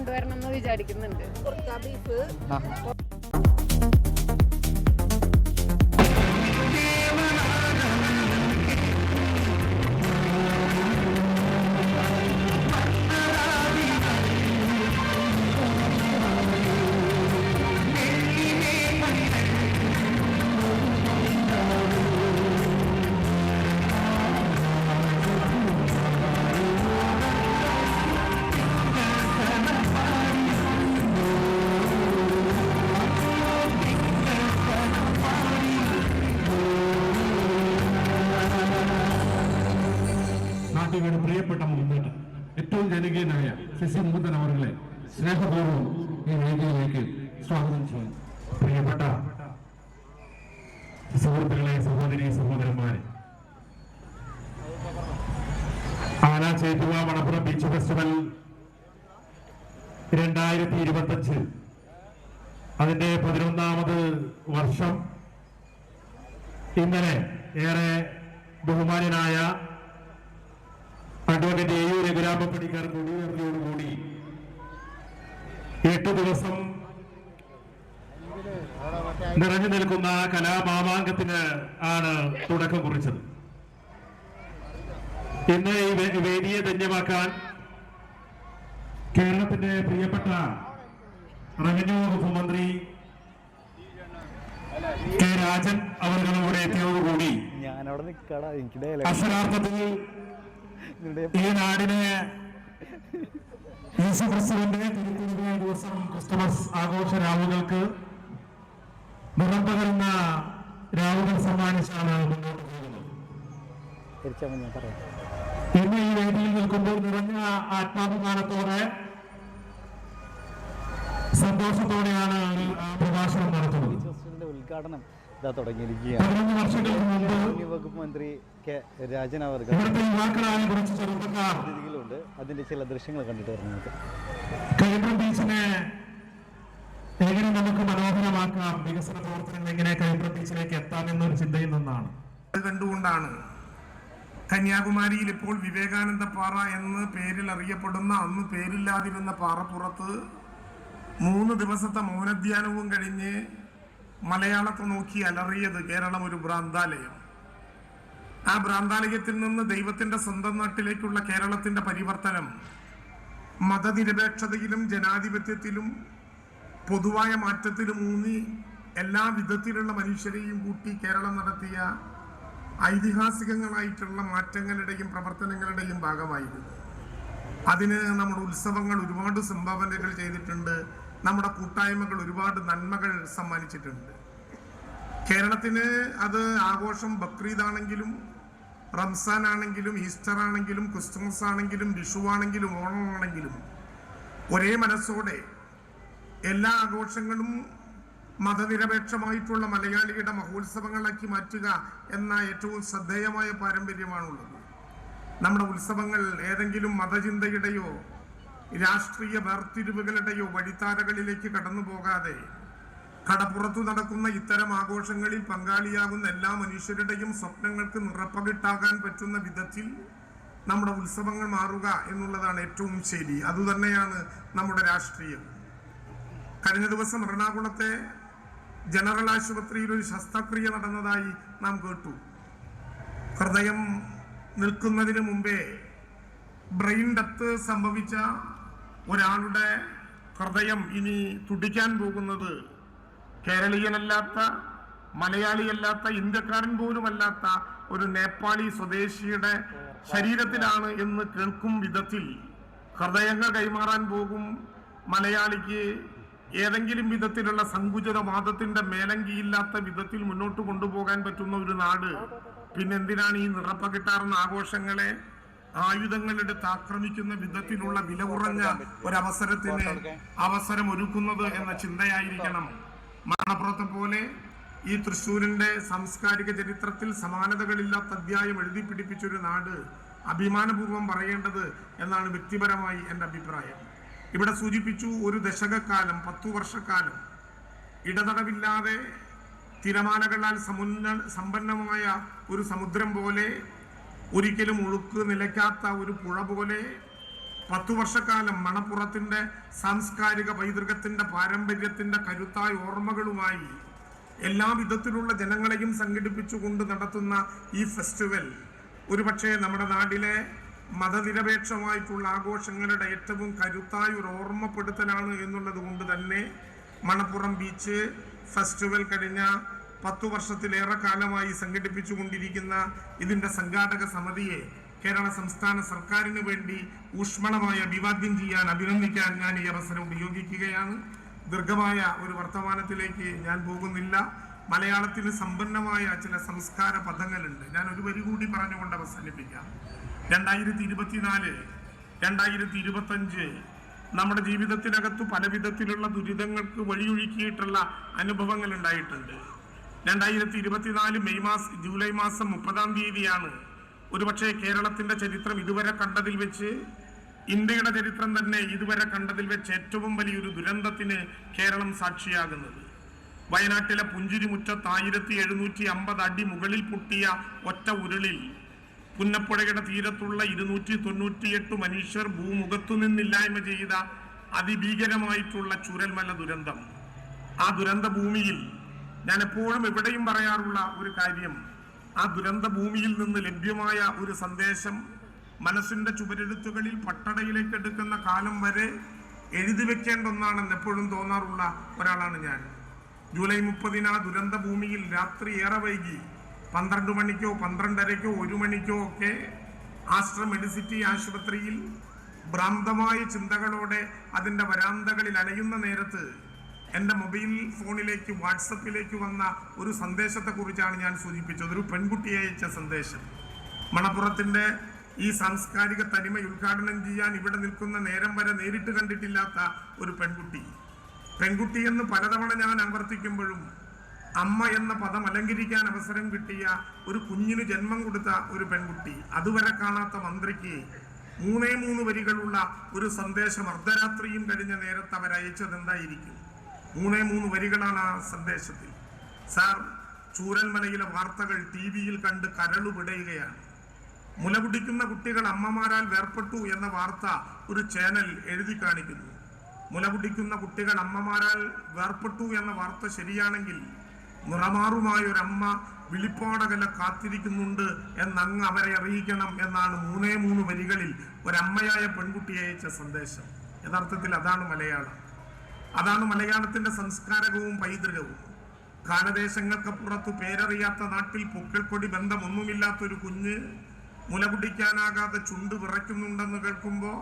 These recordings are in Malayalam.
കൊണ്ടുവരണം എന്ന് വിചാരിക്കുന്നുണ്ട്. പ്രിയപ്പെട്ട മുമ്പേട്ട് ഏറ്റവും ജനകീയനായ ശശി മുകുന്ദൻ അവരെ സ്നേഹപൂർവ്വം ഈ വേദിയിലേക്ക് സ്വാഗതം ചെയ്യും. പ്രിയപ്പെട്ട സുഹൃത്തുക്കളെ, സഹോദരി സഹോദരന്മാരെ, ആല ചേറ്റുവ മണപ്പുറം ബീച്ച് ഫെസ്റ്റിവൽ 2025 അതിന്റെ 11ാമത് വർഷം ഇന്നലെ ഏറെ ബഹുമാന്യനായ അഡ്വക്കേറ്റ് AU രഘുരാമപ്പണിക്കർ കൊടിയേറിയോടുകൂടി 8 ദിവസം നിറഞ്ഞു നിൽക്കുന്ന കലാമാമാങ്കത്തിന് ആണ് തുടക്കം കുറിച്ചത്. ഇന്ന് ഈ വേദിയെ ധന്യമാക്കാൻ കേരളത്തിന്റെ പ്രിയപ്പെട്ട റവന്യൂ വകുപ്പ് മന്ത്രി കെ രാജൻ അവരുടെ എത്തിയതോടുകൂടി അക്ഷരാർത്ഥത്തിൽ ഈ നാടിനെ യേശുക്രിസ്തുവിന്റെ തിരുത്തിരുന്ന ദിവസം ക്രിസ്തുമസ് ആഘോഷ രാവുകൾക്ക് നിറം പകരുന്ന രാവുകൾ സമ്മാനിച്ചാണ് മുന്നോട്ട് പോകുന്നത്. ഇന്ന് ഈ വേദിയിൽ നിൽക്കുമ്പോൾ നിറഞ്ഞ ആത്മാഭിമാനത്തോടെ സന്തോഷത്തോടെയാണ് പ്രഭാഷണം നടത്തുന്നത്. ഉദ്ഘാടനം തുടങ്ങിയിരിക്കുകയാണ്. 11 വർഷങ്ങൾക്ക് മുമ്പ് വകുപ്പ് മന്ത്രി കെ രാജൻ അവർ ഇവിടുത്തെ യുവാക്കളായ കുറച്ച് ചെറുപ്പക്കാർ അതിഥികളുണ്ട്. അതിന്റെ ചില ദൃശ്യങ്ങൾ കണ്ടിട്ട് വരുന്നത് കൈപ്രം ബീച്ചിനെ എങ്ങനെ നമുക്ക് മനോഹരമാക്കാം, വികസന പ്രവർത്തനങ്ങൾ എങ്ങനെ കൈപ്രം ബീച്ചിലേക്ക് എത്താമെന്നൊരു ചിന്തയിൽ നിന്നാണ്. അത് കണ്ടുകൊണ്ടാണ് കന്യാകുമാരിയിൽ ഇപ്പോൾ വിവേകാനന്ദ പാറ എന്ന് പേരിൽ അറിയപ്പെടുന്ന, അന്ന് പേരില്ലാതിരുന്ന പാറപ്പുറത്ത് 3 ദിവസത്തെ മൗനധ്യാനവും കഴിഞ്ഞ് മലയാളത്തെ നോക്കി അലറിയത് കേരളം ഒരു ഭ്രാന്താലയം. ആ ഭ്രാന്താലയത്തിൽ നിന്ന് ദൈവത്തിന്റെ സ്വന്തം നാട്ടിലേക്കുള്ള കേരളത്തിന്റെ പരിവർത്തനം മതനിരപേക്ഷതയിലും ജനാധിപത്യത്തിലും പൊതുവായ മാറ്റത്തിലും ഊന്നി എല്ലാ വിധത്തിലുള്ള മനുഷ്യരെയും കൂട്ടി കേരളം നടത്തിയ ഐതിഹാസികങ്ങളായിട്ടുള്ള മാറ്റങ്ങളുടെയും പ്രവർത്തനങ്ങളുടെയും ഭാഗമായിരുന്നു. അതിന് നമ്മുടെ ഉത്സവങ്ങൾ ഒരുപാട് സംഭാവനകൾ ചെയ്തിട്ടുണ്ട്. നമ്മുടെ കൂട്ടായ്മകൾ ഒരുപാട് നന്മകൾ സമ്മാനിച്ചിട്ടുണ്ട്. കേരളത്തിന് അത് ആഘോഷം ബക്രീദ് ആണെങ്കിലും റംസാൻ ആണെങ്കിലും ഈസ്റ്റർ ആണെങ്കിലും ക്രിസ്മസ് ആണെങ്കിലും വിഷു ആണെങ്കിലും ഓണം ആണെങ്കിലും ഒരേ മനസ്സോടെ എല്ലാ ആഘോഷങ്ങളും മതനിരപേക്ഷമായിട്ടുള്ള മലയാളിയുടെ മഹോത്സവങ്ങളാക്കി മാറ്റുക എന്ന ഏറ്റവും ശ്രദ്ധേയമായ പാരമ്പര്യമാണുള്ളത്. നമ്മുടെ ഉത്സവങ്ങൾ ഏതെങ്കിലും മതചിന്തയുടെയോ രാഷ്ട്രീയ വേർതിരിവുകളുടെയോ വഴിത്താരകളിലേക്ക് കടന്നു പോകാതെ കടപ്പുറത്തു നടക്കുന്ന ഇത്തരം ആഘോഷങ്ങളിൽ പങ്കാളിയാകുന്ന എല്ലാ മനുഷ്യരുടെയും സ്വപ്നങ്ങൾക്ക് നിറപ്പകിട്ടാകാൻ പറ്റുന്ന വിധത്തിൽ നമ്മുടെ ഉത്സവങ്ങൾ മാറുക എന്നുള്ളതാണ് ഏറ്റവും ശരി. അതുതന്നെയാണ് നമ്മുടെ രാഷ്ട്രീയം. കഴിഞ്ഞ ദിവസം എറണാകുളത്തെ ജനറൽ ആശുപത്രിയിൽ ഒരു ശസ്ത്രക്രിയ നടന്നതായി നാം കേട്ടു. ഹൃദയം നിൽക്കുന്നതിന് മുമ്പേ ബ്രെയിൻ ഡെത്ത് സംഭവിച്ച ഒരാളുടെ ഹൃദയം ഇനി തുടിക്കാൻ പോകുന്നത് കേരളീയനല്ലാത്ത, മലയാളിയല്ലാത്ത, ഇന്ത്യക്കാരൻ പോലുമല്ലാത്ത ഒരു നേപ്പാളി സ്വദേശിയുടെ ശരീരത്തിലാണ് എന്ന് കേൾക്കും വിധത്തിൽ ഹൃദയങ്ങൾ കൈമാറാൻ പോകും മലയാളിക്ക് ഏതെങ്കിലും വിധത്തിലുള്ള സങ്കുചിതവാദത്തിന്റെ മേലങ്കിയില്ലാത്ത വിധത്തിൽ മുന്നോട്ട് കൊണ്ടുപോകാൻ പറ്റുന്ന ഒരു നാട് പിന്നെന്തിനാണ് ഈ നിറപ്പകിട്ടാർന്ന ആഘോഷങ്ങളെ ആയുധങ്ങളെടുത്ത് ആക്രമിക്കുന്ന വിധത്തിലുള്ള വില കുറഞ്ഞ ഒരവസരത്തിന് അവസരം ഒരുക്കുന്നത് എന്ന ചിന്തയായിരിക്കണം. മണപ്പുറത്തെ പോലെ ഈ തൃശ്ശൂരിന്റെ സാംസ്കാരിക ചരിത്രത്തിൽ സമാനതകളില്ലാത്ത അധ്യായം എഴുതി പിടിപ്പിച്ചൊരു നാട് അഭിമാനപൂർവ്വം പറയേണ്ടത് എന്നാണ് വ്യക്തിപരമായി എൻ്റെ അഭിപ്രായം. ഇവിടെ സൂചിപ്പിച്ചു, ഒരു ദശകക്കാലം 10 വർഷക്കാലം ഇടതടവില്ലാതെ തിരമാലകളാൽ സമ്പന്നമായ ഒരു സമുദ്രം പോലെ, ഒരിക്കലും ഒഴുക്ക് നിലയ്ക്കാത്ത ഒരു പുഴ പോലെ 10 വർഷക്കാലം മണപ്പുറത്തിന്റെ സാംസ്കാരിക പൈതൃകത്തിന്റെ പാരമ്പര്യത്തിന്റെ കരുത്തായ ഓർമ്മകളുമായി എല്ലാ വിധത്തിലുള്ള ജനങ്ങളെയും സംഘടിപ്പിച്ചുകൊണ്ട് നടത്തുന്ന ഈ ഫെസ്റ്റിവൽ ഒരുപക്ഷെ നമ്മുടെ നാട്ടിലെ മതനിരപേക്ഷമായിട്ടുള്ള ആഘോഷങ്ങളുടെ ഏറ്റവും കരുത്തായ ഒരു ഓർമ്മപ്പെടുത്തലാണ് എന്നുള്ളത് കൊണ്ട് തന്നെ മണപ്പുറം ബീച്ച് ഫെസ്റ്റിവൽ കഴിഞ്ഞ 10 വർഷത്തിലേറെ കാലമായി സംഘടിപ്പിച്ചുകൊണ്ടിരിക്കുന്ന ഇതിൻ്റെ സംഘാടക സമിതിയെ കേരള സംസ്ഥാന സർക്കാരിന് വേണ്ടി ഊഷ്മളമായ അഭിവാദ്യം ചെയ്യാൻ, അഭിനന്ദിക്കാൻ ഞാൻ ഈ അവസരം ഉപയോഗിക്കുകയാണ്. ദീർഘമായ ഒരു വർത്തമാനത്തിലേക്ക് ഞാൻ പോകുന്നില്ല. മലയാളത്തിന് സമ്പന്നമായ ചില സംസ്കാര പദങ്ങളുണ്ട്. ഞാൻ ഒരു വരി കൂടി പറഞ്ഞുകൊണ്ട് അവസാനിപ്പിക്കാം. 2024, 2025 നമ്മുടെ ജീവിതത്തിനകത്ത് പല വിധത്തിലുള്ള ദുരിതങ്ങൾക്ക് വഴിയൊഴുക്കിയിട്ടുള്ള അനുഭവങ്ങൾ ഉണ്ടായിട്ടുണ്ട്. 2024 ജൂലൈ മാസം 30-ാം തീയതിയാണ് ഒരുപക്ഷെ കേരളത്തിന്റെ ചരിത്രം ഇതുവരെ കണ്ടതിൽ വെച്ച്, ഇന്ത്യയുടെ ചരിത്രം തന്നെ ഇതുവരെ കണ്ടതിൽ വെച്ച് ഏറ്റവും വലിയൊരു ദുരന്തത്തിന് കേരളം സാക്ഷിയാകുന്നത്. വയനാട്ടിലെ പുഞ്ചിരിമുറ്റത്ത് 1750 അടി മുകളിൽ പൊട്ടിയ ഒറ്റ ഉരുളിൽ പുന്നപ്പുഴയുടെ തീരത്തുള്ള 298 മനുഷ്യർ ഭൂമുഖത്തു നിന്നില്ലായ്മ ചെയ്ത അതിഭീകരമായിട്ടുള്ള ചൂരൽമല ദുരന്തം. ആ ദുരന്ത ഭൂമിയിൽ ഞാൻ എപ്പോഴും എവിടെയും പറയാറുള്ള ഒരു കാര്യം, ആ ദുരന്ത ഭൂമിയിൽ നിന്ന് ലഭ്യമായ ഒരു സന്ദേശം മനസ്സിന്റെ ചുവരെഴുത്തുകളിൽ പട്ടടയിലേക്ക് എടുക്കുന്ന കാലം വരെ എഴുതി വെക്കേണ്ട ഒന്നാണെന്ന് എപ്പോഴും തോന്നാറുള്ള ഒരാളാണ് ഞാൻ. ജൂലൈ 30 ആ ദുരന്ത ഭൂമിയിൽ രാത്രി ഏറെ വൈകി 12 മണിക്കോ 12:30-ക്കോ 1 മണിക്കോ ഒക്കെ ആസ്ട്ര മെഡിസിറ്റി ആശുപത്രിയിൽ ഭ്രാന്തമായ ചിന്തകളോടെ അതിൻ്റെ വരാന്തകളിൽ അലയുന്ന നേരത്ത് എൻ്റെ മൊബൈൽ ഫോണിലേക്ക് വാട്സപ്പിലേക്ക് വന്ന ഒരു സന്ദേശത്തെക്കുറിച്ചാണ് ഞാൻ സൂചിപ്പിച്ചത്. ഒരു പെൺകുട്ടി അയച്ച സന്ദേശം. മണപ്പുറത്തിൻ്റെ ഈ സാംസ്കാരിക തനിമ ഉദ്ഘാടനം ചെയ്യാൻ ഇവിടെ നിൽക്കുന്ന നേരം വരെ നേരിട്ട് കണ്ടിട്ടില്ലാത്ത ഒരു പെൺകുട്ടി എന്ന് പലതവണ ഞാൻ ആവർത്തിക്കുമ്പോഴും അമ്മ എന്ന പദം അലങ്കരിക്കാൻ അവസരം കിട്ടിയ ഒരു കുഞ്ഞിന് ജന്മം കൊടുത്ത ഒരു പെൺകുട്ടി, അതുവരെ കാണാത്ത മന്ത്രിക്ക് 3 വരികളുള്ള ഒരു സന്ദേശം അർദ്ധരാത്രിയും കഴിഞ്ഞ നേരത്ത് അവരയച്ചത് എന്തായിരിക്കും? 3 വരികളാണ് ആ സന്ദേശത്തിൽ. സാർ, ചൂരൽമലയിലെ വാർത്തകൾ TV-യിൽ കണ്ട് കരളു പിടയുകയാണ്. മുലകുടിക്കുന്ന കുട്ടികൾ അമ്മമാരാൽ വേർപെട്ടു എന്ന വാർത്ത ഒരു ചാനൽ എഴുതി കാണിക്കുന്നു. മുലകുടിക്കുന്ന കുട്ടികൾ അമ്മമാരാൽ വേർപെട്ടു എന്ന വാർത്ത ശരിയാണെങ്കിൽ നിറമാറുമായ ഒരമ്മ വിളിപ്പാടകല കാത്തിരിക്കുന്നുണ്ട് എന്നങ്ങ് അവരെ അറിയിക്കണം എന്നാണ് 3 വരികളിൽ ഒരമ്മയായ പെൺകുട്ടി അയച്ച സന്ദേശം. യഥാർത്ഥത്തിൽ അതാണ് മലയാളം. അതാണ് മലയാളത്തിന്റെ സംസ്കാരവും പൈതൃകവും. കാലദേശങ്ങൾക്കപ്പുറത്ത് പേരറിയാത്ത നാട്ടിൽ പൊക്കിൾക്കൊടി ബന്ധമൊന്നുമില്ലാത്തൊരു കുഞ്ഞ് മുലകുടിക്കാനാകാതെ ചുണ്ട് വിറയ്ക്കുന്നുണ്ടെന്ന് കേൾക്കുമ്പോൾ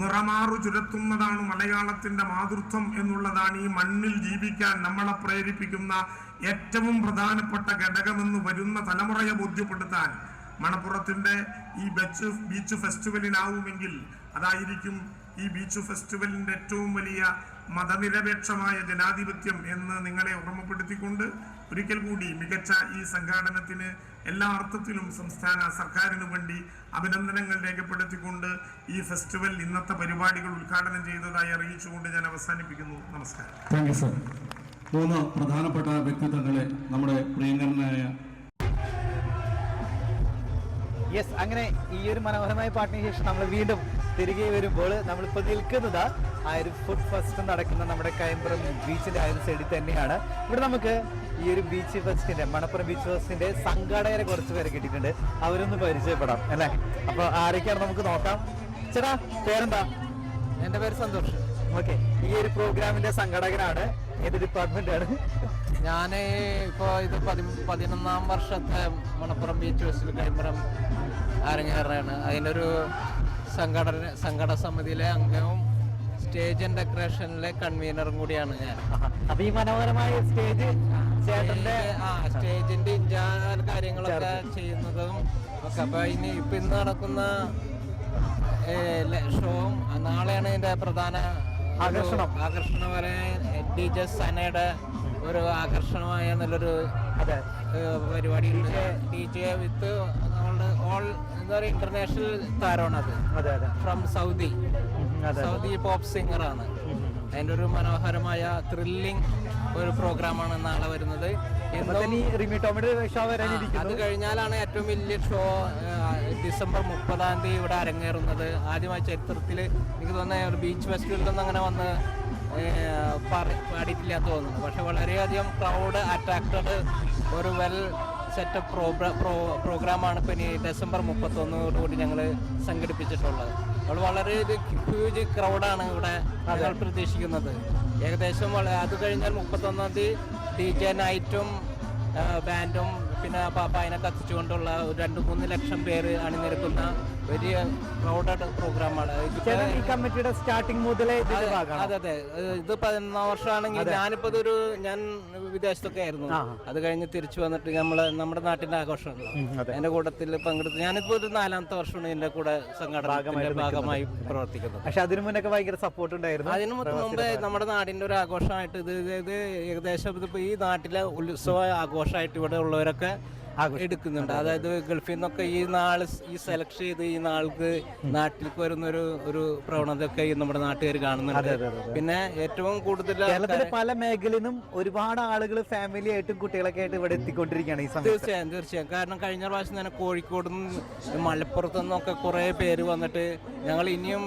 നിറമാറു ചുരത്തുന്നതാണ് മലയാളത്തിന്റെ മാതൃത്വം എന്നുള്ളതാണ് ഈ മണ്ണിൽ ജീവിക്കാൻ നമ്മളെ പ്രേരിപ്പിക്കുന്ന ഏറ്റവും പ്രധാനപ്പെട്ട ഘടകമെന്ന് വരുന്ന തലമുറയെ ബോധ്യപ്പെടുത്താൻ മണപ്പുറത്തിന്റെ ഈ ബീച്ച് ഫെസ്റ്റിവലിനാവുമെങ്കിൽ അതായിരിക്കും ഈ ബീച്ച് ഫെസ്റ്റിവലിന്റെ ഏറ്റവും വലിയ മതനിരപേക്ഷമായ ജനാധിപത്യം എന്ന് നിങ്ങളെ ഓർമ്മപ്പെടുത്തിക്കൊണ്ട് ഒരിക്കൽ കൂടി മികച്ച ഈ സംഘാടനത്തിന് എല്ലാ അർത്ഥത്തിലും സംസ്ഥാന സർക്കാരിനു വേണ്ടി അഭിനന്ദനങ്ങൾ രേഖപ്പെടുത്തിക്കൊണ്ട് ഈ ഫെസ്റ്റിവൽ ഇന്നത്തെ പരിപാടികൾ ഉദ്ഘാടനം ചെയ്തതായി അറിയിച്ചുകൊണ്ട് ഞാൻ അവസാനിപ്പിക്കുന്നു. നമസ്കാരം. Thank you sir. 3 പ്രധാനപ്പെട്ട വ്യക്തിത്വങ്ങളെ നമ്മുടെ പ്രിയങ്കരനായ യെസ്, അങ്ങനെ ഈ ഒരു മനോഹരമായ പാട്ടിന് ശേഷം നമ്മൾ വീണ്ടും തിരികെ വരുമ്പോൾ നമ്മളിപ്പോൾ നിൽക്കുന്നത് ആ ഒരു ഫുഡ് ഫെസ്റ്റ് നടക്കുന്ന നമ്മുടെ കയമ്പുറം ബീച്ചിന്റെ ആ ഒരു സൈഡിൽ തന്നെയാണ്. ഇവിടെ നമുക്ക് ഈ ഒരു ബീച്ച് ഫെസ്റ്റിന്റെ മണപ്പുറം ബീച്ച് ഫെസ്റ്റിന്റെ സംഘാടകരെ കുറച്ച് പേരെ കിട്ടിയിട്ടുണ്ട്. അവരൊന്ന് പരിചയപ്പെടാം അല്ലേ? അപ്പോൾ ആരൊക്കെയാണ് നമുക്ക് നോക്കാം. ചേട്ടാ, പേരെന്താ? എൻ്റെ പേര് സന്തോഷ്. ഓക്കെ, ഈ ഒരു പ്രോഗ്രാമിന്റെ സംഘാടകനാണ്. ഏത് ഡിപ്പാർട്ട്മെന്റ് ആണ്? ഞാൻ ഇപ്പോൾ ഇത് 11ാം വർഷത്തെ മണപ്പുറം ബീച്ച് ഫെസ്റ്റിൽ കൈമ്പുറം അരങ്ങേറാണ്. അതിനൊരു സംഘടന സമിതിയിലെ അംഗവും സ്റ്റേജ് ആൻഡ് ഡെക്കറേഷനിലെ കൺവീനറും കൂടിയാണ് ഞാൻ. അപ്പൊ ഈ മനോഹരമായ സ്റ്റേജ് ചേട്ടന്റെ സ്റ്റേജിന്റെ കാര്യങ്ങളൊക്കെ ചെയ്യുന്നതും ഒക്കെ. അപ്പൊ ഇന്ന് നടക്കുന്ന ഷോവും നാളെയാണ് ഇതിന്റെ പ്രധാന ആകർഷണം വരെ DJ സനയുടെ ഒരു ആകർഷണമായ നല്ലൊരു പരിപാടി ഉണ്ട്. DJ വിത്ത് നമ്മളുടെ ഓൾ എന്താ പറയുക ഇന്റർനാഷണൽ താരമാണ് അത്. ഫ്രം സൗദി പോപ്പ് സിംഗർ ആണ്. അതിൻ്റെ ഒരു മനോഹരമായ ത്രില്ലിംഗ് ഒരു പ്രോഗ്രാമാണ് നാളെ വരുന്നത്. അത് കഴിഞ്ഞാലാണ് ഏറ്റവും വലിയ ഷോ ഡിസംബർ 30-ാം തീയതി ഇവിടെ അരങ്ങേറുന്നത്. ആദ്യമായി ചരിത്രത്തിൽ എനിക്ക് തോന്നുന്നത് ഒരു ബീച്ച് ഫെസ്റ്റിവലിലൊന്നും അങ്ങനെ വന്ന് പാടിയിട്ടില്ലാന്ന് തോന്നുന്നു. പക്ഷെ വളരെയധികം ക്രൗഡ് അട്രാക്റ്റഡ് ഒരു വെൽ സെറ്റപ്പ് പ്രോഗ്രാമാണ് ഇപ്പോൾ ഇനി ഡിസംബർ 31 ഞങ്ങൾ സംഘടിപ്പിച്ചിട്ടുള്ളത്. അപ്പോൾ വളരെ ഒരു ഹ്യൂജ് ക്രൗഡാണ് ഇവിടെ ഞങ്ങൾ പ്രതീക്ഷിക്കുന്നത്. ഏകദേശം അത് കഴിഞ്ഞാൽ 31-ാം തീയതി DJ നൈറ്റും ബാൻഡും പിന്നെ പാപ്പായനെ കത്തിച്ചുകൊണ്ടുള്ള 2-3 ലക്ഷം പേര് അണിനിരക്കുന്ന വലിയ ക്രൗഡഡ് പ്രോഗ്രാമാണ്. ഈ കമ്മിറ്റിയുടെ സ്റ്റാർട്ടിങ് മുതലേ അതെ അതെ, ഇത് 11-ാം വർഷമാണെങ്കിൽ ഞാൻ വിദേശത്തൊക്കെ ആയിരുന്നു. അത് കഴിഞ്ഞ് തിരിച്ചു വന്നിട്ട് നമ്മുടെ നാട്ടിന്റെ ആഘോഷമുണ്ടല്ലോ, എന്റെ കൂട്ടത്തിൽ പങ്കെടുത്ത് ഞാനിപ്പോ ഒരു 4-ാമത്തെ വർഷമാണ് എന്റെ കൂടെ സംഘടനയുടെ ഭാഗമായി പ്രവർത്തിക്കുന്നത്. പക്ഷെ അതിനു മുന്നൊക്കെ ഭയങ്കര സപ്പോർട്ട് ഉണ്ടായിരുന്നു. അതിനു മുമ്പേ നമ്മുടെ നാടിന്റെ ഒരു ആഘോഷമായിട്ട് ഇത് ഏകദേശം ഇതിപ്പോ ഈ നാട്ടിലെ ഉത്സവ ആഘോഷമായിട്ട് ഇവിടെ ഉള്ളവരൊക്കെ എടുക്കുന്നുണ്ട്. അതായത് ഗൾഫിൽ നിന്നൊക്കെ ഈ സെലക്ട് ചെയ്ത് ഈ നാൾക്ക് നാട്ടിലേക്ക് വരുന്ന ഒരു പ്രവണതയൊക്കെ നമ്മുടെ നാട്ടുകാർ കാണുന്നുണ്ട്. പിന്നെ ഏറ്റവും കൂടുതൽ കേരളത്തിലെ പല മേഖലയിൽ നിന്നും ഒരുപാട് ആളുകൾ ഫാമിലി ആയിട്ടും കുട്ടികളൊക്കെ ആയിട്ട് ഇവിടെ എത്തിക്കൊണ്ടിരിക്കുകയാണ് ഈ സമയത്ത്. തീർച്ചയായും. കാരണം കഴിഞ്ഞ പ്രാവശ്യം തന്നെ കോഴിക്കോടും മലപ്പുറത്തു നിന്നൊക്കെ കുറെ പേര് വന്നിട്ട് ഞങ്ങൾ ഇനിയും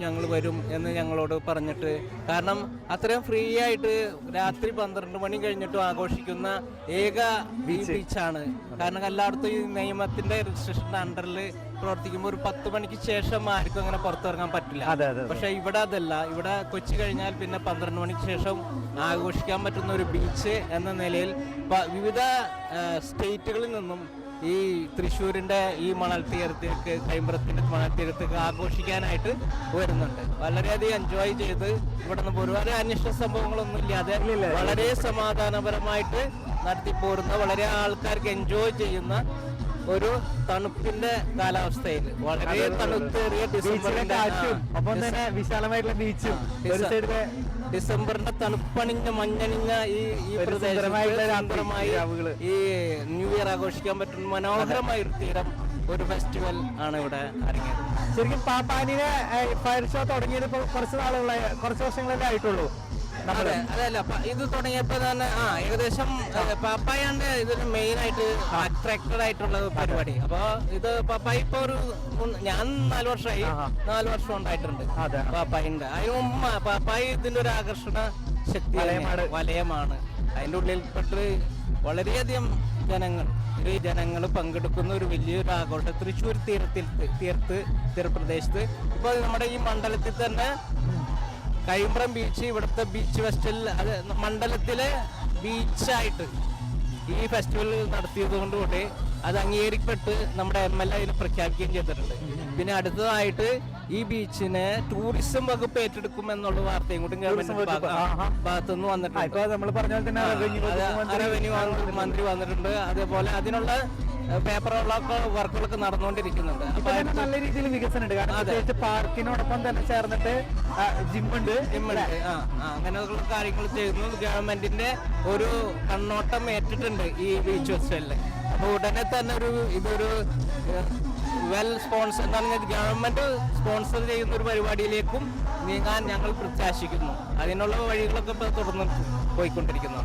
ഞങ്ങൾ വരും എന്ന് ഞങ്ങളോട് പറഞ്ഞിട്ട്, കാരണം അത്രയും ഫ്രീ ആയിട്ട് രാത്രി 12 മണി കഴിഞ്ഞിട്ടും ആഘോഷിക്കുന്ന ഏക ബീച്ചാണ്. കാരണം എല്ലായിടത്തും ഈ നിയമത്തിന്റെ രജിസ്ട്രേഷന്റെ അണ്ടറിൽ പ്രവർത്തിക്കുമ്പോൾ ഒരു 10 മണിക്ക് ശേഷം ആർക്കും അങ്ങനെ പുറത്തിറങ്ങാൻ പറ്റില്ല. പക്ഷെ ഇവിടെ അതല്ല. ഇവിടെ കൊച്ചി കഴിഞ്ഞാൽ പിന്നെ 12 മണിക്ക് ശേഷം ആഘോഷിക്കാൻ പറ്റുന്ന ഒരു ബീച്ച് എന്ന നിലയിൽ വിവിധ സ്റ്റേറ്റുകളിൽ നിന്നും ഈ തൃശ്ശൂരിന്റെ ഈ മണൽ തീരത്തേക്ക്, കൈമ്പ്രത്തിന്റെ മണൽ തീരത്തേക്ക് ആഘോഷിക്കാനായിട്ട് വരുന്നുണ്ട്. വളരെയധികം എൻജോയ് ചെയ്ത് ഇവിടെ നിന്ന് ഒരുപാട് അന്വേഷണ സംഭവങ്ങളൊന്നും ഇല്ലാതെ വളരെ സമാധാനപരമായിട്ട് നടത്തിപ്പോരുന്ന, വളരെ ആൾക്കാർക്ക് എൻജോയ് ചെയ്യുന്ന ഒരു തണുപ്പിന്റെ കാലാവസ്ഥയിൽ വളരെ തണുത്തേറിയ വിശാലമായിട്ടുള്ള ബീച്ചും ഡിസംബറിന്റെ തണുപ്പണിഞ്ഞ മഞ്ഞണിഞ്ഞ ഈ പ്രദേശമായി ഈ ന്യൂ ഇയർ ആഘോഷിക്കാൻ പറ്റുന്ന മനോഹരമായ ഒരു തീരം, ഒരു ഫെസ്റ്റിവൽ ആണ് ഇവിടെ അരങ്ങേറുന്നത്. ശരിക്കും പാപ്പാനിനെ ഫയർ ഷോ തുടങ്ങിയത് ഇപ്പോൾ കുറച്ച് വർഷങ്ങളല്ലേ ആയിട്ടുള്ളൂ. അതല്ല, ഇത് തുടങ്ങിയപ്പോ തന്നെ ഏകദേശം പാപ്പായാണ് ഇതിന് മെയിൻ ആയിട്ട് അട്രാക്റ്റഡ് ആയിട്ടുള്ള പരിപാടി. അപ്പൊ ഇത് പാപ്പായി ഇപ്പൊ ഞാൻ 4 വർഷമായി, 4 വർഷം ഉണ്ടായിട്ടുണ്ട് പാപ്പായിന്റെ. അതിന് മുമ്പ് പാപ്പായി ഇതിന്റെ ഒരു ആകർഷണ ശക്തി വലയമാണ്. അതിന്റെ ഉള്ളിൽപ്പെട്ട് വളരെയധികം ജനങ്ങൾ പങ്കെടുക്കുന്ന ഒരു വലിയൊരു ആഘോഷം തൃശ്ശൂർ തീരപ്രദേശത്ത്. ഇപ്പൊ നമ്മുടെ ഈ മണ്ഡലത്തിൽ തന്നെ കൈമ്പ്രം ബീച്ച്, ഇവിടുത്തെ ബീച്ച് ഫെസ്റ്റിവൽ, അത് മണ്ഡലത്തിലെ ബീച്ചായിട്ട് ഈ ഫെസ്റ്റിവൽ നടത്തിയത് കൊണ്ടുകൂടി അത് അംഗീകരിക്കപ്പെട്ട് നമ്മുടെ MLA അതിൽ പ്രഖ്യാപിക്കുകയും ചെയ്തിട്ടുണ്ട്. പിന്നെ അടുത്തതായിട്ട് ഈ ബീച്ചിനെ ടൂറിസം വകുപ്പ് ഏറ്റെടുക്കും എന്നുള്ള വാർത്തയും കൂടി ഗവൺമെന്റ് ഭാഗത്തുനിന്ന് വന്നിട്ടുണ്ട്. റവന്യൂ മന്ത്രി വന്നിട്ടുണ്ട്. അതേപോലെ അതിനുള്ള വർക്കുകളൊക്കെ നടന്നുകൊണ്ടിരിക്കുന്നുണ്ട്. നല്ല രീതിയിൽ വികസനം ഉണ്ട്. പാർക്കിനോടൊപ്പം തന്നെ ചേർന്നിട്ട് ജിമ്മുണ്ട്. അങ്ങനെയുള്ള കാര്യങ്ങൾ ചെയ്യുന്നു. ഗവൺമെന്റിന്റെ ഒരു കണ്ണോട്ടം ഏറ്റിട്ടുണ്ട് ഈ ബീച്ച് ഫെസ്റ്റിവലില്. അപ്പൊ ഉടനെ തന്നെ ഇതൊരു വെൽ സ്പോൺസർ ഗവൺമെന്റ് സ്പോൺസർ ചെയ്യുന്ന ഒരു പരിപാടിയിലേക്കും നീങ്ങാൻ ഞങ്ങൾ പ്രത്യാശിക്കുന്നു. അതിനുള്ള വഴികളൊക്കെ തുടർന്ന് പോയിക്കൊണ്ടിരിക്കുന്നു.